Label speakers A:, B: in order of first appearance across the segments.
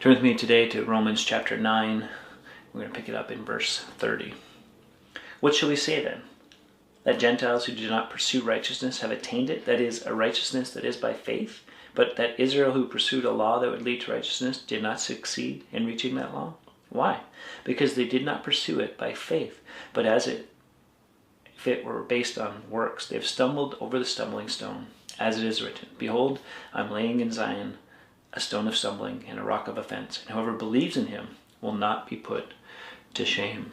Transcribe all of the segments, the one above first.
A: Turn with me today to Romans chapter 9. We're going to pick it up in verse 30. What shall we say then? That Gentiles who do not pursue righteousness have attained it, that is, a righteousness that is by faith, but that Israel who pursued a law that would lead to righteousness did not succeed in reaching that law? Why? Because they did not pursue it by faith, but if it were based on works. They have stumbled over the stumbling stone, as it is written, Behold, I am laying in Zion a stone of stumbling and a rock of offense, and whoever believes in him will not be put to shame.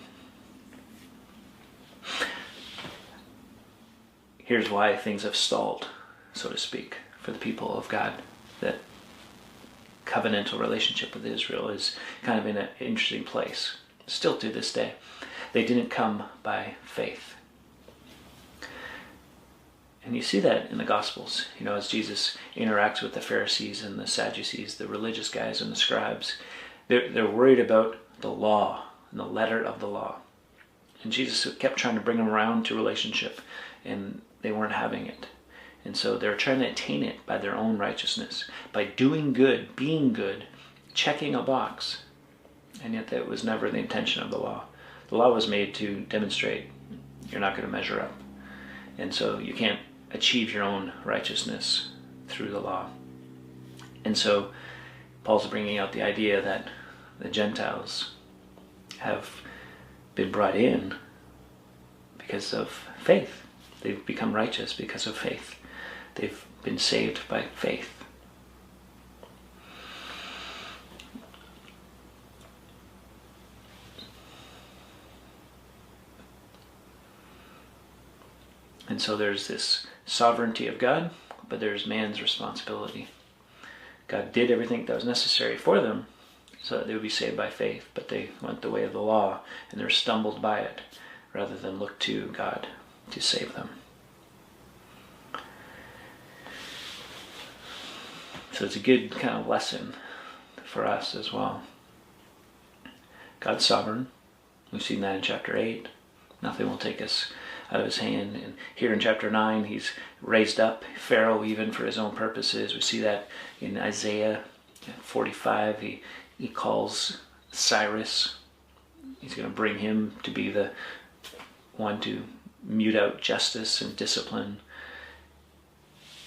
A: Here's why things have stalled, so to speak, for the people of God. That covenantal relationship with Israel is kind of in an interesting place, still to this day. They didn't come by faith. And you see that in the Gospels, as Jesus interacts with the Pharisees and the Sadducees, the religious guys and the scribes. They're worried about the law and the letter of the law. And Jesus kept trying to bring them around to relationship, and they weren't having it. And so they're trying to attain it by their own righteousness, by doing good, being good, checking a box. And yet that was never the intention of the law. The law was made to demonstrate you're not going to measure up. And so you can't achieve your own righteousness through the law. And so Paul's bringing out the idea that the Gentiles have been brought in because of faith. They've become righteous because of faith. They've been saved by faith. And so there's this sovereignty of God, but there's man's responsibility. God did everything that was necessary for them so that they would be saved by faith, but they went the way of the law and they were stumbled by it rather than look to God to save them. So it's a good kind of lesson for us as well. God's sovereign. We've seen that in chapter 8. Nothing will take us out of his hand. And here in chapter 9, he's raised up Pharaoh even for his own purposes. We see that in Isaiah 45. He calls Cyrus. He's going to bring him to be the one to mute out justice and discipline.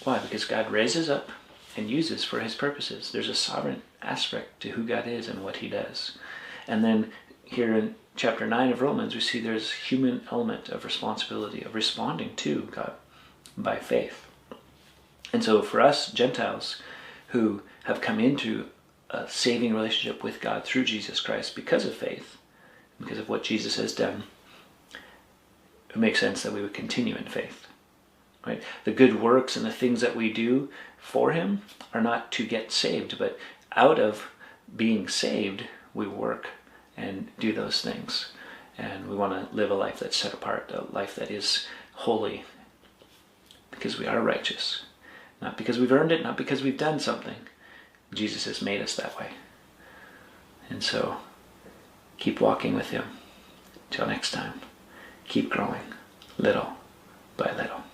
A: Why? Because God raises up and uses for his purposes. There's a sovereign aspect to who God is and what he does. And then here in chapter 9 of Romans, we see there's a human element of responsibility, of responding to God by faith. And so for us Gentiles who have come into a saving relationship with God through Jesus Christ because of faith, because of what Jesus has done, it makes sense that we would continue in faith. Right? The good works and the things that we do for him are not to get saved, but out of being saved, we work and do those things. And we want to live a life that's set apart, a life that is holy, because we are righteous. Not because we've earned it, not because we've done something. Jesus has made us that way. And so, keep walking with him. Till next time, keep growing, little by little.